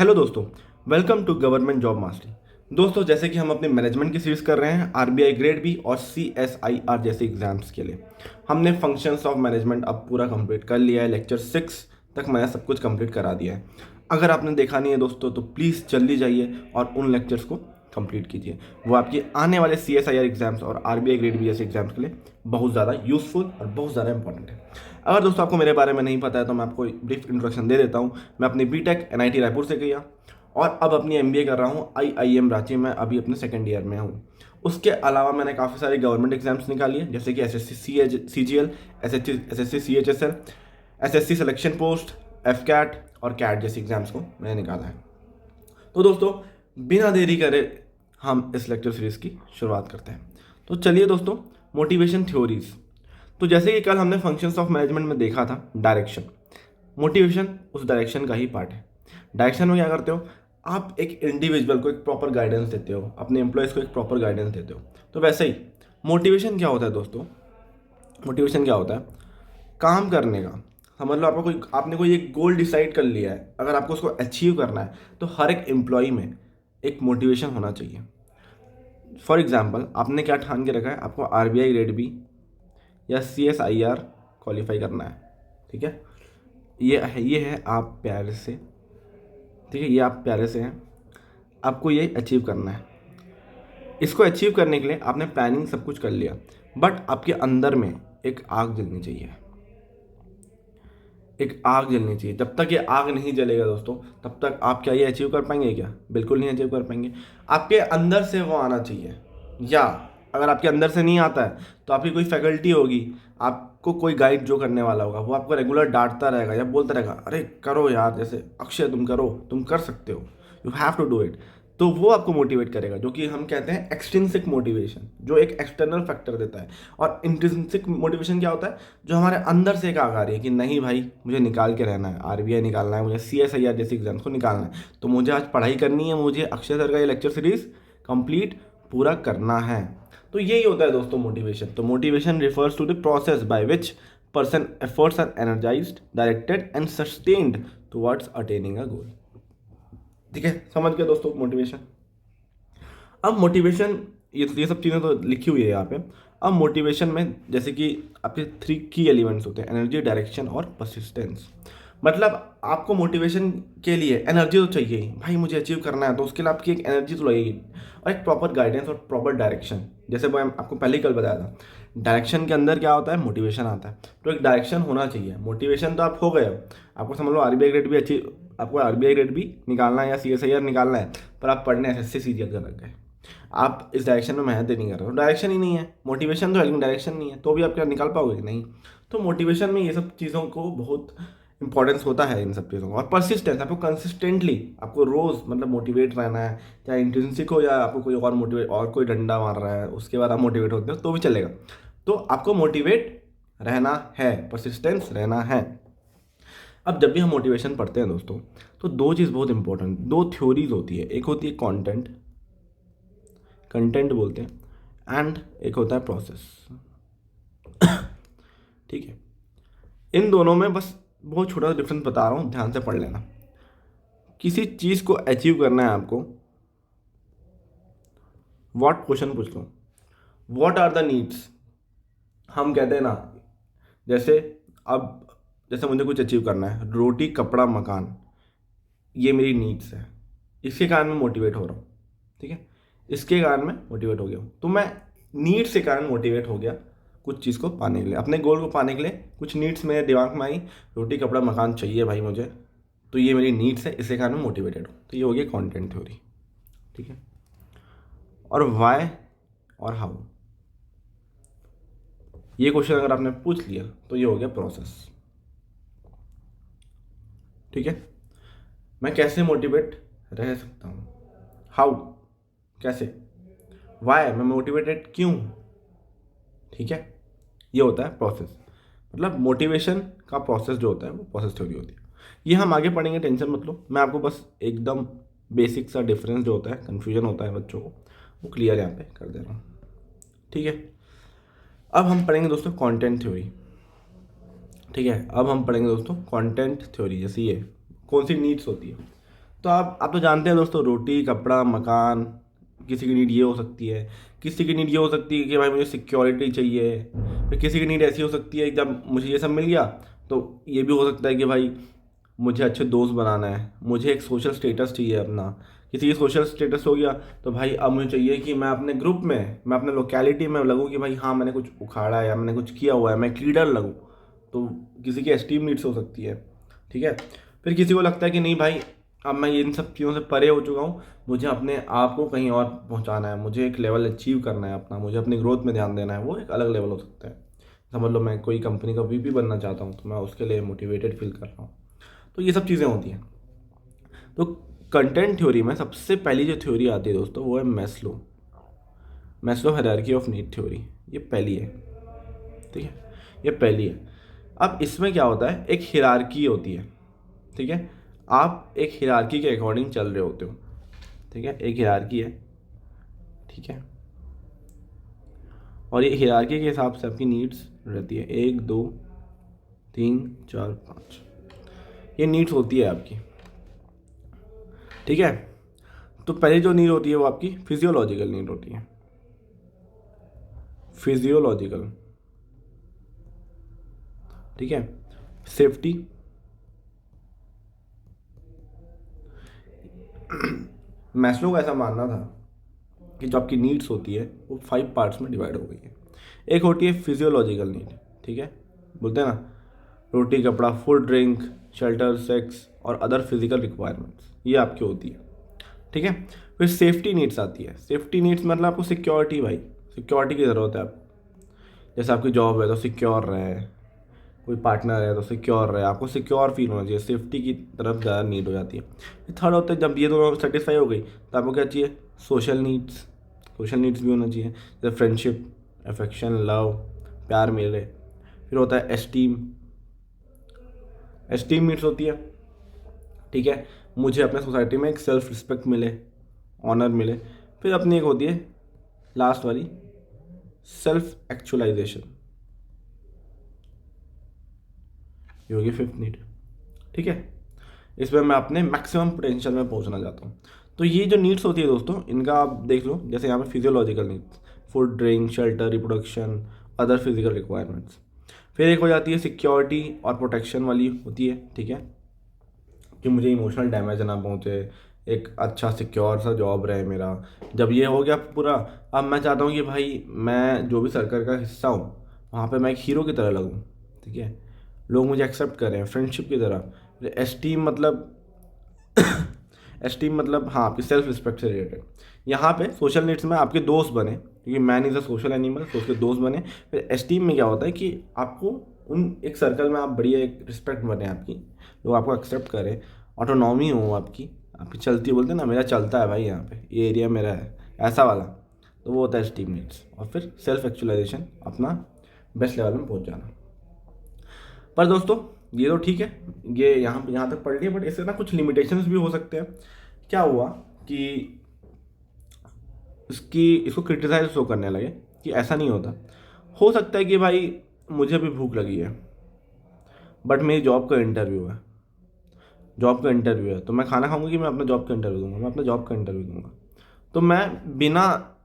Hello दोस्तों, welcome to government job mastery. दोस्तों, जैसे कि हम अपने मैनेजमेंट की सीरीज कर रहे हैं आरबीआई ग्रेड बी और सीएसआईआर जैसे एग्जाम्स के लिए, हमने फंक्शंस ऑफ मैनेजमेंट अब पूरा कंप्लीट कर लिया है। लेक्चर 6 तक मैंने सब कुछ कंप्लीट करा दिया है। अगर आपने देखा नहीं है दोस्तों तो प्लीज़ जल्दी जाइए और उन लेक्चर्स को कंप्लीट कीजिए। वो आपकी आने वाले सीएसआईआर एग्जाम्स और आरबीआई ग्रेड बी जैसे एग्जाम्स के लिए बहुत ज़्यादा यूजफुल और बहुत ज़्यादा इंपॉर्टेंट है। अगर दोस्तों आपको मेरे बारे में नहीं पता है तो मैं आपको ब्रीफ इंट्रोडक्शन दे देता हूँ। मैं अपनी बीटेक एनआईटी रायपुर से किया और अब अपनी एमबीए कर रहा हूँ आईआईएम रांची में। अभी अपने सेकंड ईयर में हूँ। उसके अलावा मैंने काफ़ी सारे गवर्नमेंट एग्जाम्स निकाली है, जैसे कि SSC CGL, SSC CHSL, SSC selection post, AFCAT और कैट जैसे एग्जाम्स को मैंने निकाला है। तो दोस्तों, बिना देरी करे हम इस लेक्चर सीरीज की शुरुआत करते हैं। तो चलिए दोस्तों, मोटिवेशन थ्योरीज। तो जैसे कि कल हमने फंक्शंस ऑफ मैनेजमेंट में देखा था डायरेक्शन, मोटिवेशन उस डायरेक्शन का ही पार्ट है। डायरेक्शन में क्या करते हो, आप एक इंडिविजुअल को एक प्रॉपर गाइडेंस देते हो, अपने एम्प्लॉयज़ को एक प्रॉपर गाइडेंस देते हो। तो वैसे ही मोटिवेशन क्या होता है दोस्तों, मोटिवेशन क्या होता है, काम करने का। समझ लो आपने कोई एक गोल डिसाइड कर लिया है, अगर आपको उसको अचीव करना है तो हर एक एम्प्लॉय में एक मोटिवेशन होना चाहिए। फॉर एग्जाम्पल, आपने क्या ठान के रखा है, आपको आरबीआई ग्रेड बी या सीएसआईआर क्वालिफाई करना है। ठीक है, ये है आप प्यारे से, ठीक है, ये आप प्यारे से हैं, आपको ये अचीव करना है। इसको अचीव करने के लिए आपने प्लानिंग सब कुछ कर लिया, बट आपके अंदर में एक आग जलनी चाहिए। एक आग जलनी चाहिए। जब तक ये आग नहीं जलेगा दोस्तों, तब तक आप क्या ये अचीव कर पाएंगे? क्या बिल्कुल नहीं अचीव कर पाएंगे। आपके अंदर से वो आना चाहिए। या अगर आपके अंदर से नहीं आता है तो आपकी कोई फैकल्टी होगी, आपको कोई गाइड जो करने वाला होगा, वो आपको रेगुलर डांटता रहेगा या बोलता रहेगा, अरे करो यार, जैसे अक्षय तुम करो, तुम कर सकते हो, you have to do it. तो वो आपको मोटिवेट करेगा, जो कि हम कहते हैं एक्सट्रिंसिक मोटिवेशन, जो एक एक्सटर्नल फैक्टर देता है। और इंट्रिंसिक मोटिवेशन क्या होता है, जो हमारे अंदर से एक आग आ रही है कि नहीं भाई, मुझे निकाल के रहना है, आरबीआई निकालना है, मुझे सीएसआईआर जैसे एग्जाम्स को निकालना है, तो मुझे आज पढ़ाई करनी है, मुझे अक्षय सर का ये लेक्चर सीरीज कंप्लीट पूरा करना है। तो यही होता है दोस्तों मोटिवेशन। तो motivation refers to the process by which person efforts are energized, directed and sustained towards attaining a goal. ठीक है, समझ गए दोस्तों मोटिवेशन। अब मोटिवेशन, ये सब चीज़ें तो लिखी हुई है यहाँ पे। अब मोटिवेशन में जैसे कि आपके 3 की एलिमेंट्स होते हैं, एनर्जी, डायरेक्शन और परसिस्टेंस। मतलब आपको मोटिवेशन के लिए एनर्जी तो चाहिए ही भाई, मुझे अचीव करना है, तो उसके लिए आपकी एक एनर्जी तो लगेगी, और एक प्रॉपर गाइडेंस और प्रॉपर डायरेक्शन। जैसे मैं आपको पहले ही कल बताया था, डायरेक्शन के अंदर क्या होता है, मोटिवेशन आता है। तो एक डायरेक्शन होना चाहिए। मोटिवेशन तो आप हो गए हो, आपको समझ लो आरबीआई ग्रेड भी अचीव, आपको आरबीआई ग्रेड भी निकालना है या सीएसआईआर निकालना है, पर आप पढ़ने एसएससी सीजीएल कर लग गए, आप इस डायरेक्शन में मेहनत नहीं कर रहे हो, डायरेक्शन ही नहीं है। मोटिवेशन तो है लेकिन डायरेक्शन नहीं है, तो भी आप क्या निकाल पाओगे? नहीं। तो मोटिवेशन में ये सब चीज़ों को बहुत इंपॉर्टेंस होता है, इन सब चीज़ों का। और परसिस्टेंस, आपको कंसिस्टेंटली, आपको रोज़ मतलब मोटिवेट रहना है, चाहे इंट्रिंसिक हो या आपको कोई और मोटिवेट, और कोई डंडा मार रहा है उसके बाद आप मोटिवेट होते हो तो भी चलेगा। तो आपको मोटिवेट रहना है, परसिस्टेंस रहना है। अब जब भी हम मोटिवेशन पढ़ते हैं दोस्तों, तो दो चीज़ बहुत इंपॉर्टेंट, दो थ्योरीज होती है। एक होती है कंटेंट, कंटेंट बोलते हैं, एंड एक होता है प्रोसेस। ठीक है, इन दोनों में बस बहुत छोटा सा डिफरेंस बता रहा हूँ, ध्यान से पढ़ लेना। किसी चीज़ को अचीव करना है आपको, व्हाट क्वेश्चन पूछ लो, व्हाट आर द नीड्स। हम कहते हैं ना, जैसे अब जैसे मुझे कुछ अचीव करना है, रोटी कपड़ा मकान, ये मेरी नीड्स है, इसके कारण मैं मोटिवेट हो रहा हूँ। ठीक है, इसके कारण मैं मोटिवेट हो गया हूँ। तो मैं नीड्स के कारण मोटिवेट हो गया कुछ चीज़ को पाने के लिए, अपने गोल को पाने के लिए। कुछ नीड्स मेरे दिमाग में आई, रोटी कपड़ा मकान चाहिए भाई मुझे, तो ये मेरी नीड्स है, इसके कारण मैं मोटिवेटेड हूँ। तो ये हो गया कंटेंट थ्योरी। ठीक है, और वाई और हाउ, ये क्वेश्चन अगर आपने पूछ लिया तो ये हो गया प्रोसेस। ठीक है, मैं कैसे मोटिवेट रह सकता हूँ, हाउ कैसे, वाई मैं मोटिवेटेड क्यों। ठीक है, ये होता है प्रोसेस। मतलब मोटिवेशन का प्रोसेस जो होता है वो प्रोसेस थ्योरी होती है। ये हम आगे पढ़ेंगे, टेंशन मत लो। मैं आपको बस एकदम बेसिक सा डिफरेंस जो होता है, कन्फ्यूजन होता है बच्चों को, वो क्लियर यहाँ पे कर दे रहा हूँ। ठीक है, अब हम पढ़ेंगे दोस्तों कंटेंट थ्योरी। ठीक है, अब हम पढ़ेंगे दोस्तों कंटेंट थ्योरी। जैसे ये कौन सी नीड्स होती है, तो आप तो जानते हैं दोस्तों, रोटी कपड़ा मकान, किसी की नीड ये हो सकती है, किसी की नीड ये हो सकती है कि भाई मुझे सिक्योरिटी चाहिए, फिर किसी की नीड ऐसी हो सकती है जब मुझे ये सब मिल गया तो ये भी हो सकता है कि भाई मुझे अच्छे दोस्त बनाना है, मुझे एक सोशल स्टेटस चाहिए अपना। किसी की सोशल स्टेटस हो गया तो भाई अब मुझे चाहिए कि मैं अपने ग्रुप में, मैं अपने लोकेलिटी में लगूँ कि भाई हाँ मैंने कुछ उखाड़ा है या मैंने कुछ किया हुआ है, मैं एक लीडर लगूँ। तो किसी की एस्टीम नीड्स हो सकती है, ठीक है। फिर किसी को लगता है कि नहीं भाई अब मैं इन सब चीज़ों से परे हो चुका हूँ, मुझे अपने आप को कहीं और पहुँचाना है, मुझे एक लेवल अचीव करना है अपना, मुझे अपनी ग्रोथ में ध्यान देना है, वो एक अलग लेवल हो सकता है। समझ लो मैं कोई कंपनी का वीपी बनना चाहता हूँ तो मैं उसके लिए मोटिवेटेड फील कर रहा हूँ। तो ये सब चीज़ें होती हैं। तो कंटेंट थ्योरी में सबसे पहली जो थ्योरी आती है दोस्तों वो है Maslow. Maslow hierarchy of need theory, ये पहली है, ठीक है, ये पहली है। अब इसमें क्या होता है, एक हिरार्की होती है, ठीक है। आप एक हिरार्की के अकॉर्डिंग चल रहे होते हो, ठीक है, एक हिरार्की है, ठीक है। और ये हिरार्की के हिसाब से आपकी नीड्स रहती है, 1 2 3 4 5, ये नीड्स होती है आपकी, ठीक है। तो पहले जो नीड होती है वो आपकी फिजियोलॉजिकल नीड होती है, फिजियोलॉजिकल, ठीक है। सेफ्टी, मैस्लो का ऐसा मानना था कि जो आपकी नीड्स होती है वो 5 पार्ट्स में डिवाइड हो गई है। एक होती है फिजियोलॉजिकल नीड, ठीक है, बोलते हैं ना रोटी कपड़ा फूड ड्रिंक शेल्टर सेक्स और अदर फिजिकल रिक्वायरमेंट्स, ये आपकी होती है, ठीक है। फिर सेफ्टी नीड्स आती है। सेफ्टी नीड्स मतलब आपको सिक्योरिटी, भाई सिक्योरिटी की ज़रूरत है आपको। जैसे आपकी जॉब है तो सिक्योर रहे, कोई पार्टनर है तो सिक्योर रहे, आपको सिक्योर फील होना चाहिए, सेफ्टी की तरफ ज़्यादा नीड हो जाती है। फिर थर्ड होता है जब ये दोनों सेटिस्फाई हो गई तो आपको क्या चाहिए, सोशल नीड्स, सोशल नीड्स भी होना चाहिए, जैसे फ्रेंडशिप अफेक्शन लव प्यार मिले। फिर होता है एस्टीम, एस्टीम नीड्स होती है, ठीक है, मुझे अपने सोसाइटी में एक सेल्फ रिस्पेक्ट मिले, ऑनर मिले। फिर अपनी एक होती है लास्ट वाली, सेल्फ एक्चुअलाइजेशन, ये होगी फिफ्थ नीड, ठीक है। इसमें मैं अपने मैक्सिमम पोटेंशियल में पहुंचना चाहता हूँ। तो ये जो नीड्स होती है दोस्तों, इनका आप देख लो, जैसे यहाँ पे physiological needs, food drink shelter reproduction other physical requirements. फिर एक हो जाती है सिक्योरिटी और प्रोटेक्शन वाली होती है, ठीक है, कि मुझे इमोशनल डैमेज ना पहुँचे, एक अच्छा सिक्योर सा जॉब रहे मेरा। जब ये हो गया पूरा, अब मैं चाहता हूँ कि भाई मैं जो भी सर्कल का हिस्सा हूँ वहाँ पे मैं एक हीरो की तरह लगूँ, ठीक है, लोग मुझे एक्सेप्ट करें फ्रेंडशिप की तरह। एस्टीम मतलब एस्टीम मतलब हाँ आपकी सेल्फ रिस्पेक्ट से रिलेटेड। यहाँ पे सोशल नीड्स में आपके दोस्त बने, क्योंकि man is a social animal, तो उसके दोस्त बने। फिर एस्टीम में क्या होता है कि आपको उन एक सर्कल में आप बढ़िया एक रिस्पेक्ट बने आपकी, लोग आपको एक्सेप्ट करें, ऑटोनॉमी हो आपकी, आपकी चलती, बोलते हैं ना मेरा चलता है भाई यहाँ पे, ये एरिया मेरा है, ऐसा वाला। तो वो होता है एस्टीम नीड्स। और फिर सेल्फ एक्चुअलाइजेशन, अपना बेस्ट लेवल में पहुँच जाना। पर दोस्तों ये तो ठीक है, ये यहाँ तक पढ़ लिया, बट इससे ना कुछ लिमिटेशंस भी हो सकते हैं। क्या हुआ कि इसको क्रिटिसाइज तो करने लगे कि ऐसा नहीं होता। हो सकता है कि भाई मुझे भी भूख लगी है बट मेरी जॉब का इंटरव्यू है, जॉब का इंटरव्यू है, तो मैं खाना खाऊंगा कि मैं अपना जॉब का इंटरव्यू दूंगा, मैं अपना जॉब का इंटरव्यू दूंगा। तो मैं बिना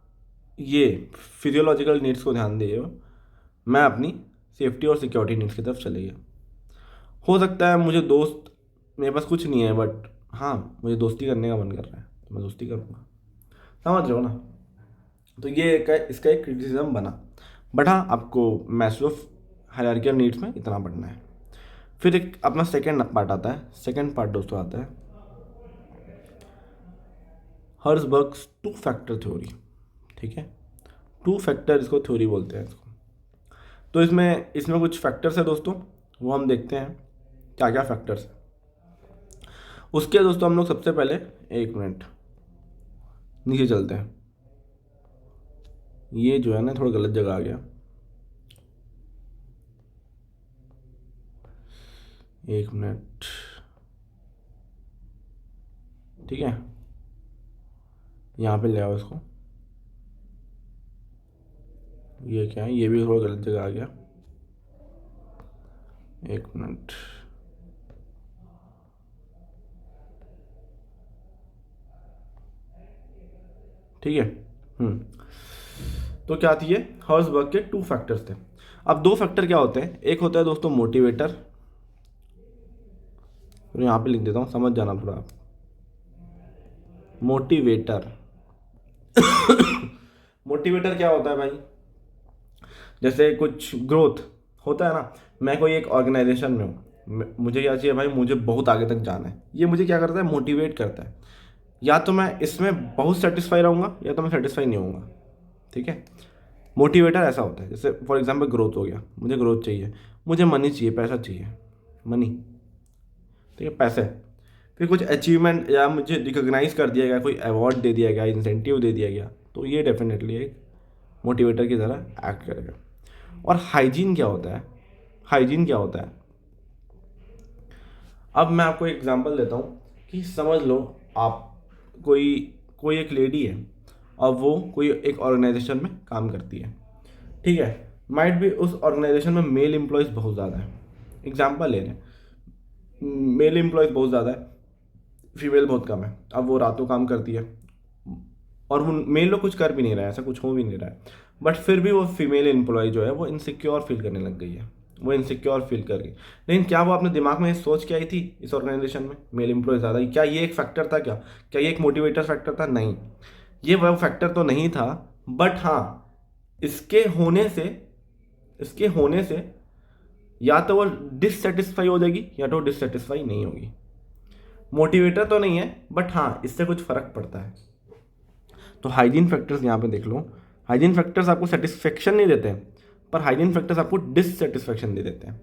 ये फिजियोलॉजिकल नीड्स को ध्यान दिए मैं अपनी सेफ्टी और सिक्योरिटी नीड्स की तरफ चले गया। हो सकता है मुझे दोस्त, मेरे पास कुछ नहीं है बट हाँ मुझे दोस्ती करने का मन कर रहा है तो मैं दोस्ती करूँगा, समझ रहे हो ना। तो ये इसका एक क्रिटिसिज्म बना। बट हाँ आपको मैस्लो हायरार्की ऑफ नीड्स में इतना पढ़ना है। फिर एक अपना सेकेंड पार्ट आता है, सेकेंड पार्ट दोस्तों आता है हर्ज़बर्ग्स 2 फैक्टर थ्योरी, ठीक है, 2 फैक्टर इसको थ्योरी बोलते हैं इसको। तो इसमें इसमें कुछ फैक्टर्स है दोस्तों, वो हम देखते हैं क्या क्या फैक्टर्स है। उसके दोस्तों हम लोग सबसे पहले, एक मिनट नीचे चलते हैं, ये जो है ना थोड़ा गलत जगह आ गया, एक मिनट, ठीक है, यहाँ पे ले आओ इसको, ये क्या है, ये भी थोड़ा गलत जगह आ गया, एक मिनट। ठीक है। तो क्या थी ये, हर्ट्जबर्ग के 2 फैक्टर्स थे। अब 2 फैक्टर क्या होते हैं, एक होता है दोस्तों मोटिवेटर, तो यहाँ पे लिख देता हूँ, समझ जाना थोड़ा आप। मोटिवेटर मोटिवेटर क्या होता है भाई, जैसे कुछ ग्रोथ होता है ना, मैं कोई एक ऑर्गेनाइजेशन में हूँ, मुझे क्या चाहिए भाई, मुझे बहुत आगे तक जाना है, ये मुझे क्या करता है, मोटिवेट करता है। या तो मैं इसमें बहुत सेटिस्फाई रहूँगा या तो मैं सेटिस्फाई नहीं होऊंगा, ठीक है। मोटिवेटर ऐसा होता है, जैसे फॉर एग्जांपल ग्रोथ हो गया, मुझे ग्रोथ चाहिए, मुझे मनी चाहिए, पैसा चाहिए, मनी, ठीक है, पैसे। फिर कुछ अचीवमेंट या मुझे रिकॉग्नाइज कर दिया गया, कोई अवार्ड दे दिया गया, इंसेंटिव दे दिया गया, तो ये डेफिनेटली एक मोटिवेटर की तरह एक्ट करेगा। और हाइजीन क्या होता है, हाइजीन क्या होता है, अब मैं आपको एग्जांपल देता हूँ कि समझ लो आप कोई कोई एक लेडी है और वो कोई एक ऑर्गेनाइजेशन में काम करती है, ठीक है। माइट भी उस ऑर्गेनाइजेशन में मेल एम्प्लॉयज़ बहुत ज़्यादा है, एग्जांपल ले लें, मेल एम्प्लॉयज़ बहुत ज़्यादा है, फीमेल बहुत कम है। अब वो रातों काम करती है और वो मेल लोग कुछ कर भी नहीं रहा है, ऐसा कुछ हो भी नहीं रहा है, बट फिर भी वो फीमेल एम्प्लॉय जो है वो इनसिक्योर फील करने लग गई है, वो इनसिक्योर फील कर गई। लेकिन क्या वो अपने दिमाग में सोच के आई थी इस ऑर्गेनाइजेशन में मेल एम्प्लॉय ज़्यादा ही, क्या ये एक फैक्टर था, क्या ये एक मोटिवेटर फैक्टर था? नहीं, ये वह फैक्टर तो नहीं था, बट हाँ, इसके होने से इसके होने से या तो वो डिससेटिस्फाई हो जाएगी या तो डिससेटिस्फाई नहीं होगी। मोटिवेटर तो नहीं है, बट हाँ, इससे कुछ फर्क पड़ता है। तो हाइजीन फैक्टर्स यहाँ पे देख लो, हाइजीन फैक्टर्स आपको सेटिस्फेक्शन नहीं देते हैं, पर हाइजीन फैक्टर्स आपको डिससेटिस्फेक्शन दे देते हैं।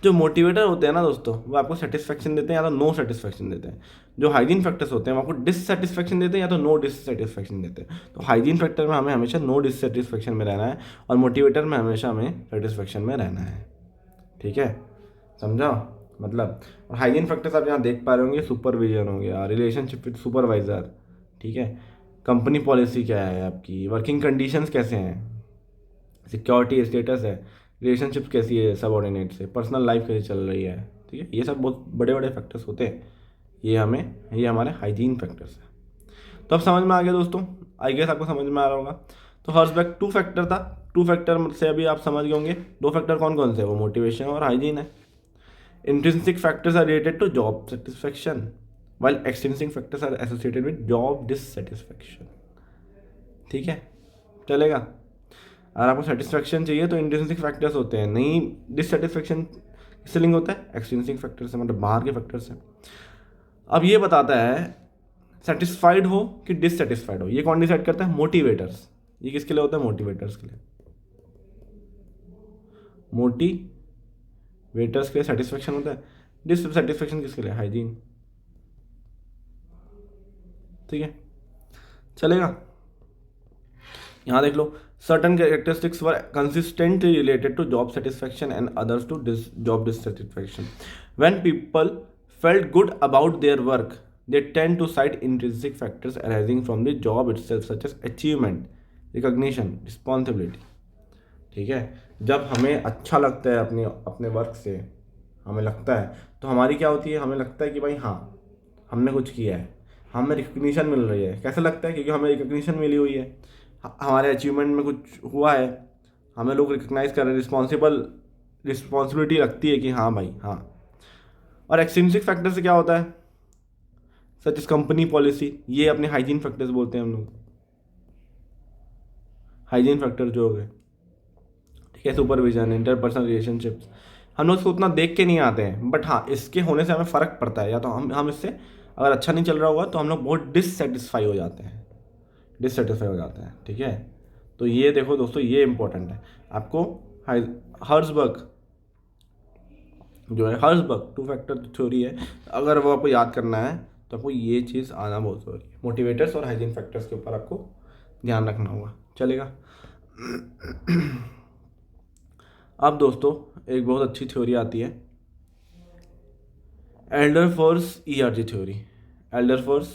जो मोटिवेटर होते हैं ना दोस्तों, वो आपको सेटिस्फेक्शन देते हैं या तो नो सेटिस्फेक्शन देते हैं। जो हाइजीन फैक्टर्स होते हैं वो आपको डिससेटिस्फेक्शन देते हैं या तो नो डिससेटिस्फेक्शन देते हैं। तो हाइजीन फैक्टर में हमें हमेशा नो डिससेटिस्फेक्शन में रहना है और मोटिवेटर में हमेशा हमें सेटिस्फेक्शन में रहना है, ठीक है, समझा मतलब। और हाइजीन फैक्टर्स आप यहाँ देख पा रहे होंगे, सुपरविजन हो गया, रिलेशनशिप विद सुपरवाइजर, ठीक है, कंपनी पॉलिसी क्या है आपकी, वर्किंग कंडीशंस कैसे हैं, सिक्योरिटी स्टेटस है, रिलेशनशिप कैसी है सबऑर्डिनेट से, पर्सनल लाइफ कैसी चल रही है, ठीक है, ये सब बहुत बड़े बड़े फैक्टर्स होते हैं। ये हमारे हाइजीन फैक्टर्स हैं। तो अब समझ में आ गया दोस्तों, आई गेस आपको समझ में आ रहा होगा। तो हर्ट्जबर्ग 2 फैक्टर था, 2 फैक्टर से अभी आप समझ गए होंगे 2 फैक्टर कौन कौन से, वो मोटिवेशन और हाइजीन है। Intrinsic factors are related to job satisfaction while extrinsic factors are associated with job dissatisfaction, ठीक है, चलेगा। अगर आपको सेटिस्फेक्शन चाहिए तो इंट्रिंसिक फैक्टर्स होते हैं, नहीं डिससेटिस्फेक्शन किससे लिंक होता है, एक्सट्रिंसिक फैक्टर से, मतलब बाहर के फैक्टर से। अब ये बताता है सेटिस्फाइड हो कि डिससेटिस्फाइड हो, ये कौन डिसाइड करता है, मोटिवेटर्स। ये किसके लिए होता है, मोटिवेटर्स के लिए। मोटिवेटर्स के लिए सेटिस्फेक्शन होता है, डिससेटिस्फेक्शन किसके लिए, हाइजीन, ठीक है, चलेगा। यहाँ देख लो, certain characteristics were consistently related to job satisfaction and others to job dissatisfaction. When people felt good about their work they tend to cite intrinsic factors arising from the job itself such as achievement, recognition, responsibility, ठीक है। जब हमें अच्छा लगता है अपने work से, हमें लगता है तो हमारी क्या होती है, हमें लगता है कि भाई हाँ हमने कुछ किया है, हमें रिकग्निशन मिल रही है। कैसे लगता है, क्योंकि हमें रिकग्निशन मिली हुई है, हमारे अचीवमेंट में कुछ हुआ है, हमें लोग रिकग्नाइज कर रहे हैं, रिस्पॉन्सिबिलिटी लगती है कि हाँ भाई हाँ। और एक्सट्रिंसिक फैक्टर से क्या होता है, सच इस कंपनी पॉलिसी, ये अपने हाइजीन फैक्टर्स बोलते हैं हम लोग, हाइजीन फैक्टर जो हो गए, ठीक है, सुपरविजन, इंटरपर्सनल रिलेशनशिप्स, हम लोग इसको उतना देख के नहीं आते हैं, बट हाँ इसके होने से हमें फ़र्क पड़ता है, या तो हम इससे अगर अच्छा नहीं चल रहा होगा तो हम लोग बहुत डिससेटिस्फाई हो जाते हैं, ठीक है। तो ये देखो दोस्तों, ये इंपॉर्टेंट है आपको। हर्ट्जबर्ग जो है, हर्ट्जबर्ग 2 फैक्टर थ्योरी है, अगर वो आपको याद करना है तो आपको ये चीज़ आना बहुत ज़रूरी है। मोटिवेटर्स और हाइजीन फैक्टर्स के ऊपर आपको ध्यान रखना होगा, चलेगा। अब दोस्तों एक बहुत अच्छी थ्योरी आती है, एल्डरफोर्स ईआरजी थ्योरी, एल्डरफोर्स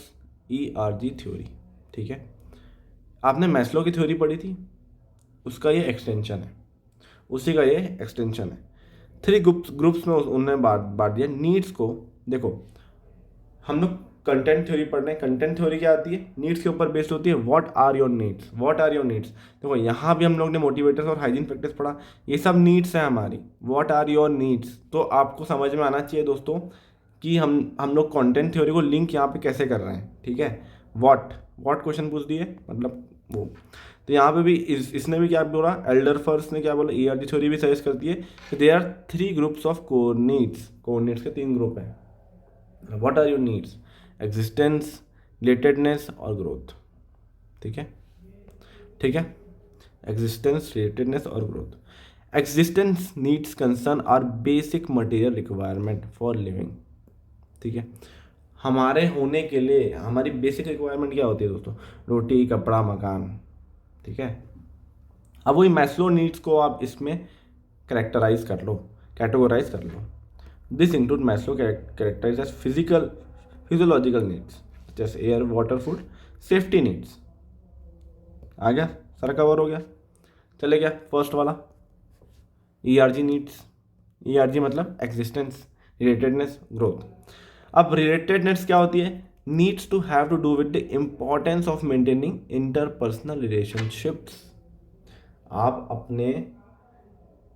ईआरजी थ्योरी, ठीक है। आपने मैस्लो की थ्योरी पढ़ी थी, उसका ये एक्सटेंशन है, उसी का ये एक्सटेंशन है। 3 ग्रुप्स में उन्होंने बांट दिया नीड्स को। देखो हम लोग कंटेंट थ्योरी पढ़ रहे हैं, कंटेंट थ्योरी क्या आती है, नीड्स के ऊपर बेस्ड होती है। What are your needs, what are your needs. देखो यहाँ भी हम लोग ने मोटिवेटर्स और हाइजीन प्रैक्टिस पढ़ा, ये सब नीड्स हैं हमारी। व्हाट आर योर नीड्स, तो आपको समझ में आना चाहिए दोस्तों कि हम लोग कंटेंट थ्योरी को लिंक यहाँ पे कैसे कर रहे हैं, ठीक है। व्हाट क्वेश्चन पूछ दिए, मतलब वो। तो यहाँ पे भी इसने भी क्या बोला, एल्डर फर्स ने क्या बोला, ईआरजी थ्योरी भी सजेस्ट करती है कि there are 3 groups of core needs. Core needs के 3 ग्रुप हैं। What are your needs, existence, relatedness और ग्रोथ, ठीक है, ठीक है। एग्जिस्टेंस, रिलेटेडनेस और growth. Existence needs concern are basic material requirement for living, ठीक है। हमारे होने के लिए हमारी बेसिक रिक्वायरमेंट क्या होती है दोस्तों, रोटी, कपड़ा, मकान, ठीक है। अब वही मैस्लो नीड्स को आप इसमें कैटेगराइज कर लो। This include Maslow characterize as physiological needs जैसे air, water, food, safety needs. आ गया, सारा कवर हो गया। चले गया फर्स्ट वाला, ईआरजी नीड्स। ईआरजी मतलब एग्जिस्टेंस, रिलेटेडनेस, ग्रोथ। अब रिलेटेडनेस क्या होती है, needs to have to do with the importance of maintaining interpersonal relationships. आप अपने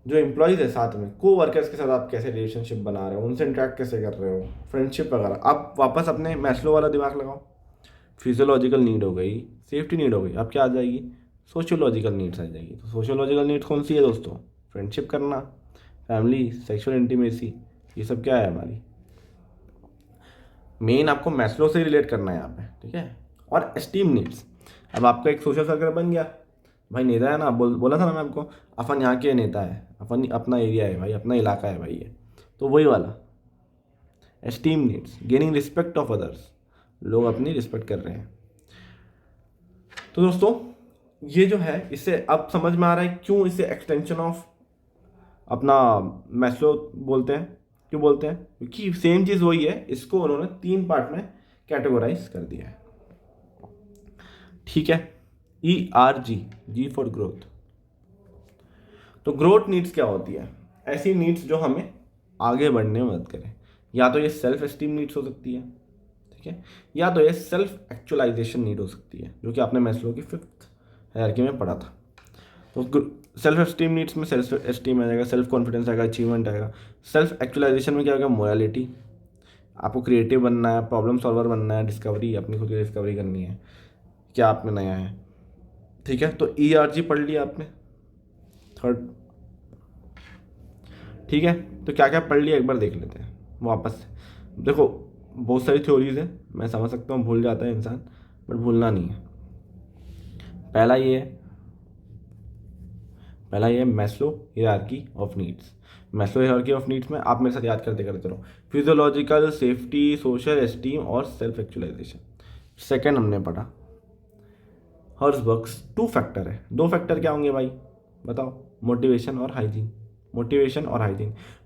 जो एम्प्लॉयज़ है साथ में, को वर्कर्स के साथ आप कैसे रिलेशनशिप बना रहे हो, उनसे इंटरेक्ट कैसे कर रहे हो, फ्रेंडशिप वगैरह। आप वापस अपने मैस्लो वाला दिमाग लगाओ। फिजियोलॉजिकल नीड हो गई, सेफ्टी नीड हो गई, अब क्या आ जाएगी, सोशियोलॉजिकल नीड्स आ जाएगी। तो सोशियोलॉजिकल नीड्स कौन सी है दोस्तों, फ्रेंडशिप करना, फैमिली, सेक्सुअल इंटीमेसी, ये सब क्या है हमारी। मेन आपको मैस्लो से रिलेट करना है यहाँ पे, ठीक है। और एस्टीम नीड्स, अब आपका एक सोशल सर्कल बन गया भाई, नेता है ना, बोला था ना मैं आपको, अपन यहाँ के नेता है, अपन अपना एरिया है भाई, अपना इलाका है भाई ये, तो वही वाला esteem needs. Gaining respect of others, लोग अपनी रिस्पेक्ट कर रहे हैं। तो दोस्तों ये जो है, इससे अब समझ में आ रहा है क्यों इसे एक्सटेंशन ऑफ अपना मैस्लो बोलते हैं। क्यों बोलते हैं, क्योंकि सेम चीज़ वही है, इसको उन्होंने 3 पार्ट में कैटेगराइज कर दिया है, ठीक है। ERG, G for growth. तो ग्रोथ नीड्स क्या होती है, ऐसी नीड्स जो हमें आगे बढ़ने में मदद करें। या तो ये सेल्फ एस्टीम नीड्स हो सकती है, ठीक है, या तो ये सेल्फ एक्चुअलाइजेशन नीड हो सकती है, जो कि आपने मैस्लो की 5th हायरार्की में पढ़ा था। तो सेल्फ एस्टीम नीड्स में सेल्फ एस्टीम आ जाएगा, सेल्फ कॉन्फिडेंस आएगा, अचीवमेंट आएगा। सेल्फ एक्चुअलाइजेशन में क्या होगा, मोरालिटी, आपको क्रिएटिव बनना है, प्रॉब्लम सॉल्वर बनना है, डिस्कवरी, अपनी खुद की डिस्कवरी करनी है, क्या आप में नया है, ठीक है। तो ERG पढ़ लिया आपने 3rd, ठीक है। तो क्या क्या पढ़ लिया एक बार देख लेते हैं वापस से। देखो बहुत सारी थ्योरीज है, मैं समझ सकता हूँ भूल जाता है इंसान, बट भूलना नहीं है। पहला ये है Maslow hierarchy of needs. Maslow hierarchy of needs में आप मेरे साथ याद करते करते रहो, फिजियोलॉजिकल, सेफ्टी, सोशल एस्टीम और सेल्फ एक्चुअलाइजेशन। सेकेंड हमने पढ़ा हर्ज़बर्ग्स 2 फैक्टर है। 2 फैक्टर क्या होंगे भाई बताओ, मोटिवेशन और हाइजीन।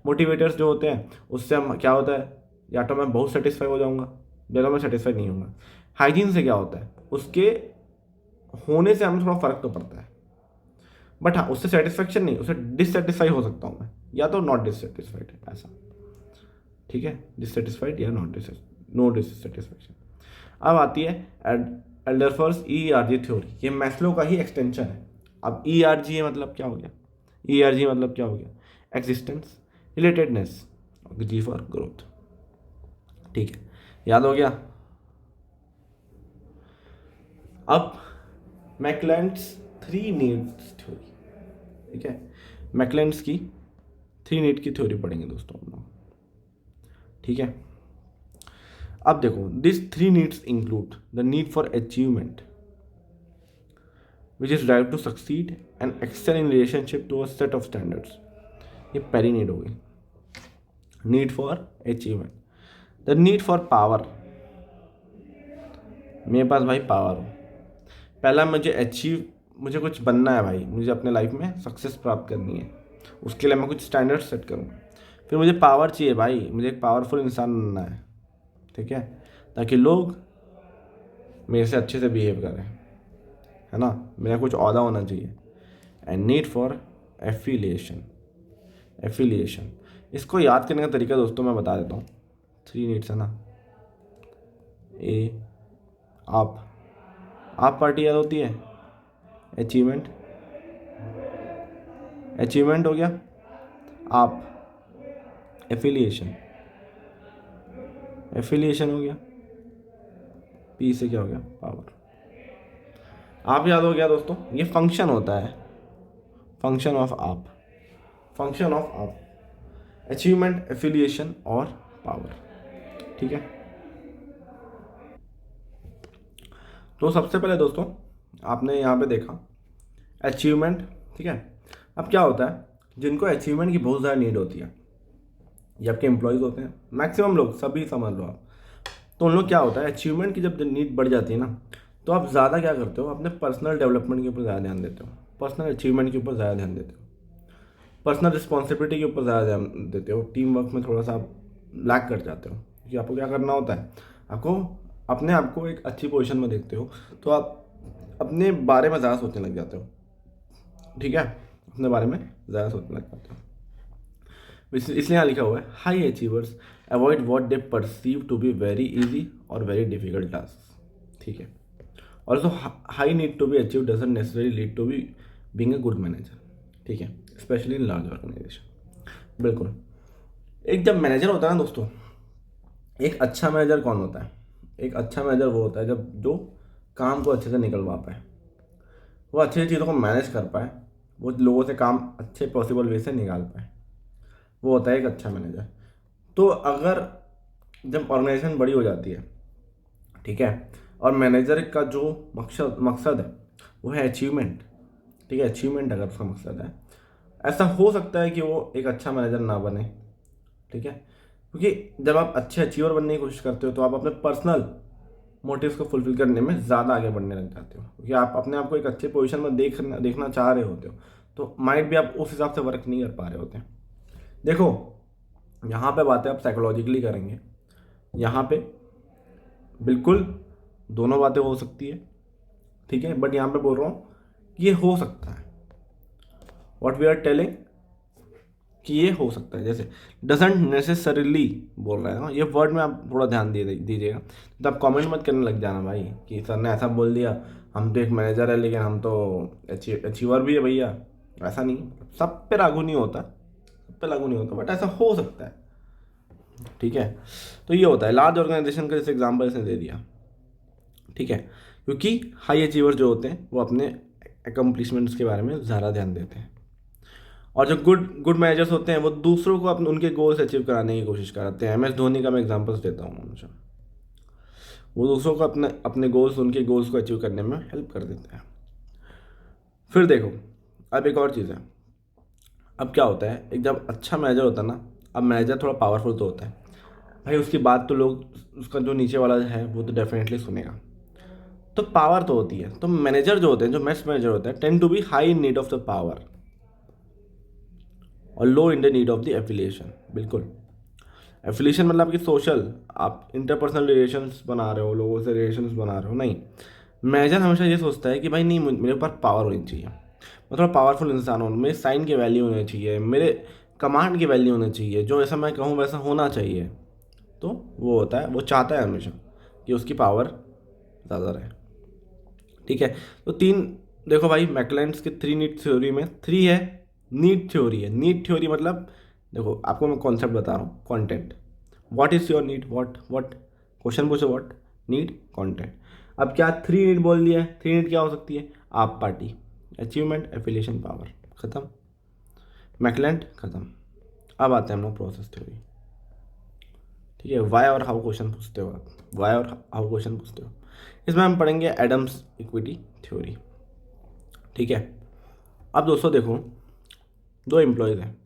मोटिवेटर्स जो होते हैं उससे हम क्या होता है, या तो मैं बहुत सेटिस्फाई हो जाऊंगा या तो मैं सेटिस्फाई नहीं होऊंगा। हाइजीन से क्या होता है, उसके होने से हमें थोड़ा फर्क तो पड़ता है, बट हाँ उससे सेटिस्फेक्शन नहीं, उससे डिससेटिस्फाई हो सकता हूँ मैं, या तो नॉट डिससेटिस्फाइड ऐसा, ठीक है, डिससेटिस्फाइड या नो डिससेटिस्फेक्शन। अब आती है एल्डरफर्स ERG थ्योरी, ये मैस्लो का ही एक्सटेंशन है। अब ERG मतलब क्या हो गया, existence, relatedness, G for growth, ठीक है, याद हो गया। अब मैकलेंड्स 3 नीड्स थ्योरी, ठीक है, मैकलेंड्स की 3 नीड की थ्योरी पढ़ेंगे दोस्तों हम लोग, ठीक है। अब देखो, this 3 needs include the need for achievement which is drive to succeed and excel in relationship to a set of standards, ये पहली नीड हो गई, need for achievement. The need for power, मेरे पास भाई पावर हो, पहला मुझे कुछ बनना है भाई, मुझे अपने लाइफ में सक्सेस प्राप्त करनी है, उसके लिए मैं कुछ स्टैंडर्ड सेट करूँ। फिर मुझे पावर चाहिए भाई, मुझे एक पावरफुल इंसान बनना है, ठीक है, ताकि लोग मेरे से अच्छे से बिहेव करें, है ना, मेरा कुछ ओहदा होना चाहिए। एंड नीड फॉर एफिलिएशन, इसको याद करने का तरीका दोस्तों मैं बता देता हूँ। 3 नीड्स है ना, ए आप पार्टी याद होती है। अचीवमेंट हो गया। आप एफिलिएशन हो गया। पी से क्या हो गया, पावर। आप याद हो गया दोस्तों, ये फंक्शन होता है, फंक्शन ऑफ आप, अचीवमेंट, एफिलिएशन और पावर। ठीक है, तो सबसे पहले दोस्तों आपने यहाँ पे देखा अचीवमेंट। ठीक है, अब क्या होता है, जिनको अचीवमेंट की बहुत ज़्यादा नीड होती है, ये आपके एम्प्लॉयज़ होते हैं, मैक्सिमम लोग, सभी समझ लो आप, तो उन लोग क्या होता है, अचीवमेंट की जब नीड बढ़ जाती है ना, तो आप ज़्यादा क्या करते हो, अपने पर्सनल डेवलपमेंट के ऊपर ज़्यादा ध्यान देते हो, पर्सनल अचीवमेंट के ऊपर ज़्यादा ध्यान देते हो, पर्सनल रिस्पॉन्सिबिलिटी के ऊपर ज़्यादा ध्यान देते हो, टीम वर्क में थोड़ा सा आप लैक कर जाते हो, क्योंकि आपको क्या करना होता है, आपको अपने आप को एक अच्छी पोजीशन में देखते हो, तो आप अपने बारे में ज़्यादा सोचने लग जाते हो। ठीक है, अपने बारे में ज़्यादा सोचने लग जाते हो। इसलिए यहाँ लिखा हुआ है, high achievers avoid what they perceive to be very easy और वेरी डिफिकल्ट टास्क। ठीक है, also high need to be achieve doesn't necessary lead to be being a good manager. ठीक है, स्पेशली इन लार्ज ऑर्गेनाइजेशन। बिल्कुल, एक जब manager होता है ना दोस्तों, एक अच्छा मैनेजर कौन होता है, एक अच्छा मैनेजर वो होता है जब जो काम को अच्छे से निकलवा पाए, वो अच्छी चीज़ों को मैनेज कर पाए, वो लोगों से काम अच्छे पॉसिबल वे से निकाल पाए, वो होता है एक अच्छा मैनेजर। तो अगर जब ऑर्गेनाइजेशन बड़ी हो जाती है, ठीक है, और मैनेजर का जो मकसद है वो है अचीवमेंट, ठीक है, अचीवमेंट अगर उसका मकसद है, ऐसा हो सकता है कि वो एक अच्छा मैनेजर ना बने। ठीक है, क्योंकि जब आप अच्छे अचीवर बनने की कोशिश करते हो तो आप अपने पर्सनल मोटिव्स को फुलफिल करने में ज़्यादा आगे बढ़ने लग जाते हो, क्योंकि आप अपने आप को एक अच्छे पोजीशन में देखना चाह रहे होते हो, तो माइंड भी आप उस हिसाब से वर्क नहीं कर पा रहे होते हैं। देखो, यहाँ पे बातें आप साइकोलॉजिकली करेंगे, यहाँ पे बिल्कुल दोनों बातें हो सकती है। ठीक है, बट यहाँ पे बोल रहा हूँ कि ये हो सकता है, वॉट वी आर टेलिंग कि ये हो सकता है, जैसे डजेंट नेसेसरीली बोल रहा है ना, ये वर्ड में आप थोड़ा ध्यान दीजिएगा। तो आप कमेंट मत करने लग जाना भाई कि सर ने ऐसा बोल दिया, हम तो एक मैनेजर है लेकिन हम तो अचीवर भी है भैया। ऐसा नहीं, सब पे लागू नहीं होता, बट ऐसा हो सकता है। ठीक है, तो ये होता है लार्ज ऑर्गेनाइजेशन का, जैसे एग्जाम्पल इसने दे दिया। ठीक है, क्योंकि हाई अचीवर जो होते हैं वो अपने अकम्पलिशमेंट्स के बारे में ज़्यादा ध्यान देते हैं, और जो गुड मैनेजर्स होते हैं वो दूसरों को अपने उनके गोल्स अचीव कराने की कोशिश करते हैं। MS धोनी का मैं एग्जांपल्स देता हूँ हमेशा, वो दूसरों को अपने अपने गोल्स, उनके गोल्स को अचीव करने में हेल्प कर देते हैं। फिर देखो, अब एक और चीज़ है, अब क्या होता है, एक जब अच्छा मैनेजर होता है ना, अब मैनेजर थोड़ा पावरफुल तो होता है भाई, उसकी बात तो लोग, उसका जो नीचे वाला है वो तो डेफिनेटली सुनेगा, तो पावर तो होती है। तो मैनेजर जो होते हैं, जो बेस्ट मैनेजर होते हैं, tend to be high in need of the power और low in the need of the affiliation. बिल्कुल, एफिलिएशन मतलब आपकी सोशल, आप इंटरपर्सनल रिलेशंस बना रहे हो, लोगों से रिलेशंस बना रहे हो, नहीं। मैनेजर हमेशा ये सोचता है कि भाई नहीं, मेरे पास पावर होनी चाहिए, मैं थोड़ा पावरफुल इंसान हूँ, मेरे साइन की वैल्यू होनी चाहिए, मेरे कमांड की वैल्यू होनी चाहिए, जो ऐसा मैं कहूँ वैसा होना चाहिए। तो वो होता है, वो चाहता है हमेशा कि उसकी पावर ज़्यादा रहे। ठीक है, तो तीन, देखो भाई, मैकलेंड्स के 3 नीड थ्योरी में 3 है, नीड थ्योरी है। नीड थ्योरी मतलब, देखो आपको मैं कॉन्सेप्ट बता रहा हूँ, content, what is your need, what question पूछो, व्हाट नीड, कंटेंट। अब क्या 3 नीड बोल दिया है, 3 नीड क्या हो सकती है, आप पार्टी, अचीवमेंट, एफिलिएशन, पावर, खत्म, मैकलेंड खत्म। अब आते हैं हम लोग प्रोसेस थ्योरी। ठीक है, वाई और हाउ क्वेश्चन पूछते हो आप, वाई और हाउ क्वेश्चन पूछते हो, इसमें हम पढ़ेंगे एडम्स इक्विटी थ्योरी। ठीक है, अब दोस्तों देखो, 2 एम्प्लॉयज़ हैं,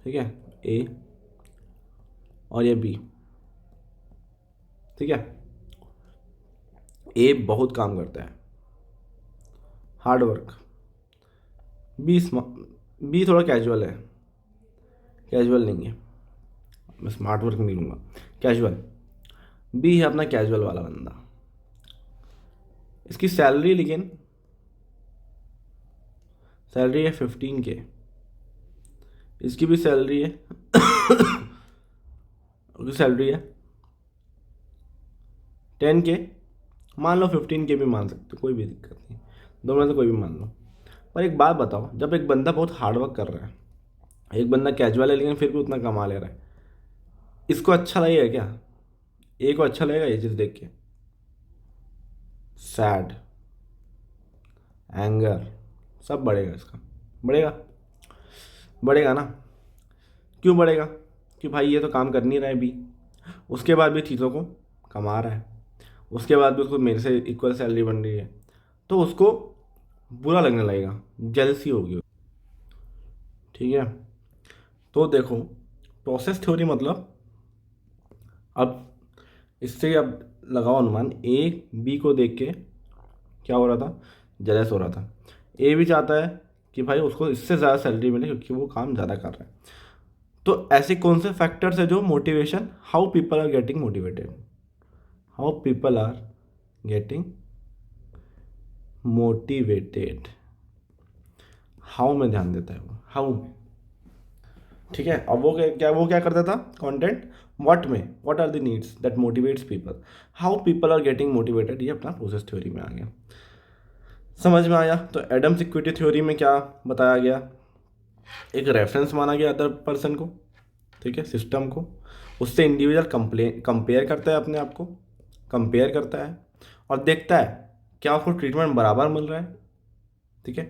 ठीक है, ए और ये बी। ठीक है, ए बहुत काम करता है, हार्ड वर्क, बी बी थोड़ा कैजुअल है, कैजुअल नहीं है, मैं स्मार्ट वर्क नहीं लूँगा, कैजुअल। बी है अपना कैजुअल वाला बंदा, इसकी सैलरी, लेकिन सैलरी है 15K, इसकी भी सैलरी है उसकी सैलरी है 10K, मान लो 15K भी मान सकते हो, कोई भी दिक्कत नहीं, दो में से कोई भी मान लो। पर एक बात बताओ, जब एक बंदा बहुत हार्डवर्क कर रहा है, एक बंदा कैजुअल है लेकिन फिर भी उतना कमा ले रहा है, इसको अच्छा लगेगा क्या? ए को अच्छा लगेगा ये चीज़ देख के? सैड, एंगर, सब बढ़ेगा इसका, बढ़ेगा, बढ़ेगा ना। क्यों बढ़ेगा? कि भाई ये तो काम कर नहीं रहा है अभी, उसके बाद भी चीज़ों को कमा रहा है, उसके बाद भी उसको मेरे से इक्वल सैलरी बन रही है, तो उसको बुरा लगने लगेगा, जेलसी होगी। ठीक है, तो देखो, प्रोसेस थ्योरी मतलब, अब इससे अब लगाओ अनुमान, ए बी को देख के क्या हो रहा था, जेलस हो रहा था। ए भी चाहता है कि भाई उसको इससे ज़्यादा सैलरी मिले क्योंकि वो काम ज़्यादा कर रहा है। तो ऐसे कौन से फैक्टर्स है जो motivation, how people are getting motivated, how people are getting motivated, how में ध्यान देता है वो, हाउ। ठीक है, अब वो क्या करता था कंटेंट, व्हाट में, what are the needs that motivates people, how people are getting motivated, ये अपना प्रोसेस थ्योरी में आ गया। समझ में आया? तो एडम्स इक्विटी थ्योरी में क्या बताया गया, एक रेफरेंस माना गया अदर पर्सन को, ठीक है, सिस्टम को, उससे इंडिविजुअल कंपेयर करता है अपने आप को, कंपेयर करता है और देखता है क्या उसको ट्रीटमेंट बराबर मिल रहा है, ठीक है,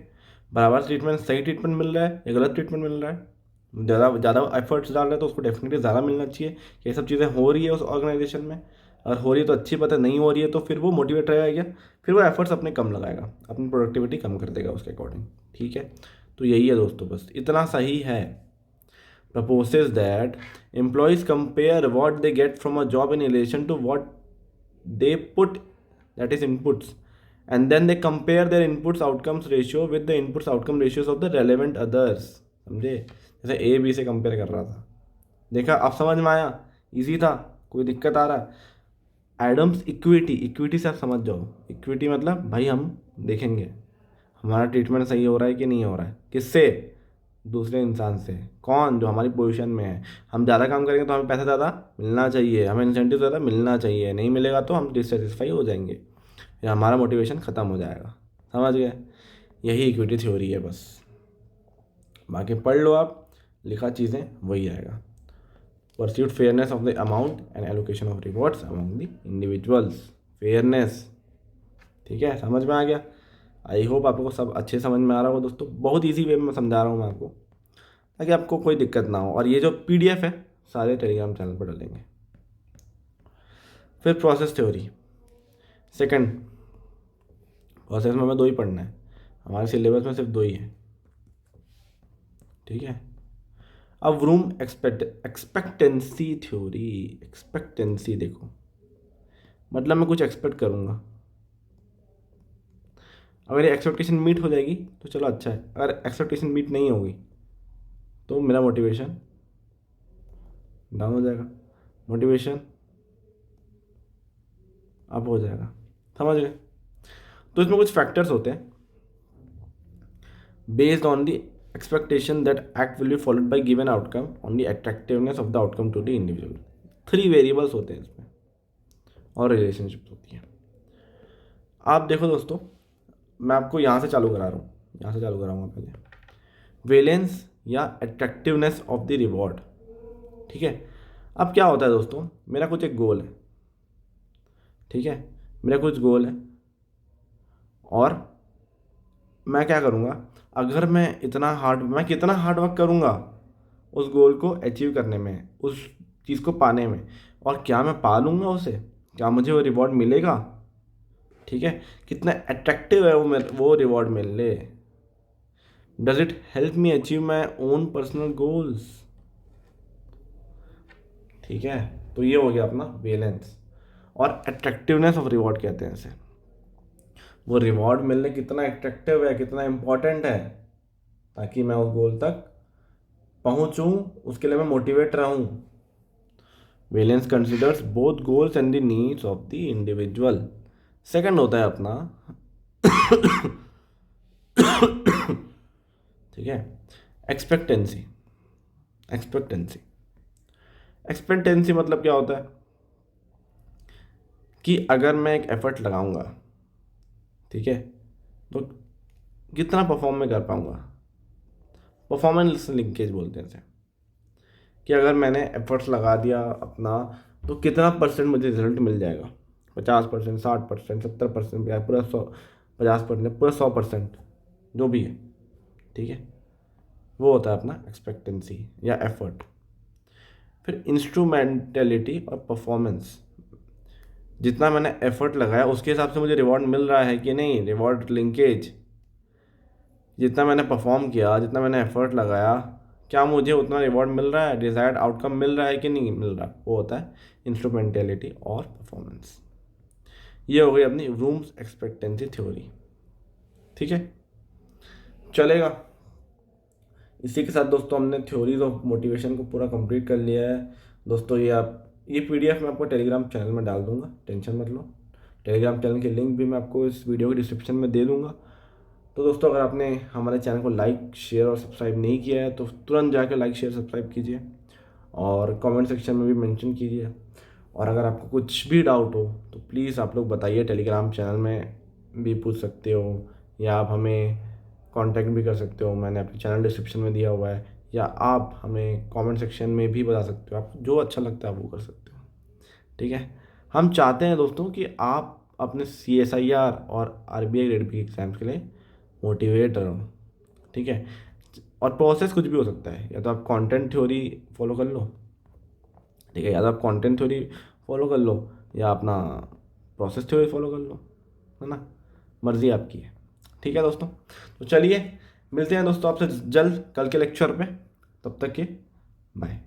बराबर ट्रीटमेंट, सही ट्रीटमेंट मिल रहा है या गलत ट्रीटमेंट मिल रहा है, ज़्यादा ज़्यादा एफर्ट्स डाल रहे हैं तो उसको डेफिनेटली ज़्यादा मिलना चाहिए कि ये सब चीज़ें हो रही है उस ऑर्गेनाइजेशन में, अगर हो रही है तो अच्छी बात है, नहीं हो रही है तो फिर वो मोटिवेट रहेगा क्या, फिर वो एफर्ट्स अपने कम लगाएगा, अपनी प्रोडक्टिविटी कम कर देगा उसके अकॉर्डिंग। ठीक है, तो यही है दोस्तों, बस इतना सही है। proposes that employees compare what they get from a job in relation to what they put, that is inputs, and then they compare their inputs outcomes ratio with the inputs outcome ratios of the relevant others। समझे? जैसे A B से compare कर रहा था, देखा, अब समझ में आया? इजी था? कोई दिक्कत आ रहा है? एडम्स इक्विटी, इक्विटी से आप समझ जाओ, इक्विटी मतलब भाई हम देखेंगे हमारा ट्रीटमेंट सही हो रहा है कि नहीं हो रहा है, किससे, दूसरे इंसान से, कौन, जो हमारी पोजीशन में है। हम ज़्यादा काम करेंगे तो हमें पैसा ज़्यादा मिलना चाहिए, हमें इंसेंटिव ज़्यादा मिलना चाहिए, नहीं मिलेगा तो हम डिससेटिस्फाई हो जाएंगे या हमारा मोटिवेशन ख़त्म हो जाएगा। समझ गए? यही इक्विटी थ्योरी है बस, बाकी पढ़ लो आप, लिखा चीज़ें वही आएगा। Pursuit fairness of the amount and allocation of rewards among the individuals, fairness. ठीक है, समझ में आ गया? आई होप आपको सब अच्छे समझ में आ रहा होगा दोस्तों, बहुत ईजी वे में समझा रहा हूँ मैं आपको, ताकि आपको कोई दिक्कत ना हो। और ये जो पीडीएफ है सारे टेलीग्राम चैनल पर डालेंगे। फिर प्रोसेस थ्योरी, सेकंड प्रोसेस में हमें दो ही पढ़ना है, हमारे सिलेबस में सिर्फ दो ही है। ठीक है, अब रूम एक्सपेक्टेंसी थ्योरी, एक्सपेक्टेंसी देखो, मतलब मैं कुछ एक्सपेक्ट करूँगा, अगर ये एक्सपेक्टेशन मीट हो जाएगी तो चलो अच्छा है, अगर एक्सपेक्टेशन मीट नहीं होगी तो मेरा मोटिवेशन डाउन हो जाएगा, मोटिवेशन अप हो जाएगा। समझ गए? तो इसमें कुछ फैक्टर्स होते हैं, based on the expectation that act will be followed by given outcome on the attractiveness of the outcome to the individual. 3 variables होते हैं इसमें और रिलेशनशिप होती है। आप देखो दोस्तों, मैं आपको यहाँ से चालू करा रहा हूँ, यहाँ से चालू कराऊंगा पहले, वेलेंस या अट्रैक्टिवनेस ऑफ द रिवॉर्ड। ठीक है, अब क्या होता है दोस्तों, मेरा कुछ एक गोल है, ठीक है, मेरा कुछ गोल है और मैं क्या करूँगा, अगर मैं कितना हार्ड वर्क करूँगा उस गोल को अचीव करने में, उस चीज़ को पाने में, और क्या मैं पा लूँगा उसे, क्या मुझे वो रिवॉर्ड मिलेगा, ठीक है, कितना अट्रैक्टिव है वो रिवॉर्ड मिलने, does it help me achieve my own personal goals. ठीक है, तो ये हो गया अपना वेलेंस, और अट्रैक्टिवनेस ऑफ रिवॉर्ड कहते हैं इसे, वो रिवॉर्ड मिलने कितना अट्रैक्टिव है, कितना इम्पोर्टेंट है, ताकि मैं उस गोल तक पहुंचूं, उसके लिए मैं मोटिवेट रहूं। Valence considers both goals and the needs of the individual. Second होता है अपना ठीक है, एक्सपेक्टेंसी। एक्सपेक्टेंसी, एक्सपेक्टेंसी मतलब क्या होता है कि अगर मैं एक एफर्ट लगाऊंगा, ठीक है, तो कितना परफॉर्म में कर पाऊंगा। परफॉर्मेंस लिंकेज बोलते हैं इसे, कि अगर मैंने एफर्ट्स लगा दिया अपना तो कितना परसेंट मुझे रिजल्ट मिल जाएगा। 50%, 60%, 70%, या पूरा 100, 50%, पूरा 100%, जो भी है, ठीक है, वो होता है अपना एक्सपेक्टेंसी या एफर्ट। फिर इंस्ट्रूमेंटेलिटी और परफॉर्मेंस, जितना मैंने एफर्ट लगाया उसके हिसाब से मुझे रिवॉर्ड मिल रहा है कि नहीं, रिवॉर्ड लिंकेज। जितना मैंने परफॉर्म किया, जितना मैंने एफर्ट लगाया, क्या मुझे उतना रिवॉर्ड मिल रहा है, डिज़ायर्ड आउटकम मिल रहा है कि नहीं मिल रहा, वो होता है इंस्ट्रूमेंटेलिटी और परफॉर्मेंस। ये हो गई अपनी रूम्स एक्सपेक्टेंसी थ्योरी, ठीक है, चलेगा। इसी के साथ दोस्तों हमने थ्योरीज ऑफ मोटिवेशन को पूरा कंप्लीट कर लिया है। दोस्तों ये पीडीएफ मैं आपको टेलीग्राम चैनल में डाल दूंगा, टेंशन मत लो। टेलीग्राम चैनल की लिंक भी मैं आपको इस वीडियो के डिस्क्रिप्शन में दे दूंगा। तो दोस्तों अगर आपने हमारे चैनल को लाइक, शेयर और सब्सक्राइब नहीं किया है तो तुरंत जाकर लाइक, शेयर, सब्सक्राइब कीजिए और कमेंट सेक्शन में भी मेंशन कीजिए। और अगर आपको कुछ भी डाउट हो तो प्लीज़ आप लोग बताइए, टेलीग्राम चैनल में भी पूछ सकते हो, या आप हमें कांटेक्ट भी कर सकते हो, मैंने आपके चैनल डिस्क्रिप्शन में दिया हुआ है, या आप हमें कमेंट सेक्शन में भी बता सकते हो, आपको जो अच्छा लगता है आप वो कर सकते हो, ठीक है। हम चाहते हैं दोस्तों कि आप अपने CSIR और RBI ग्रेड बी एग्जाम्स के लिए मोटिवेट रहो, ठीक है। और प्रोसेस कुछ भी हो सकता है, या तो आप कंटेंट थ्योरी फॉलो कर लो, ठीक है, या तो आप कंटेंट थ्योरी फॉलो कर लो, या अपना प्रोसेस थ्योरी फॉलो कर लो, है ना, मर्जी आपकी है, ठीक है दोस्तों। तो चलिए मिलते हैं दोस्तों आपसे जल्द कल के लेक्चर पे, तब तक के बाय।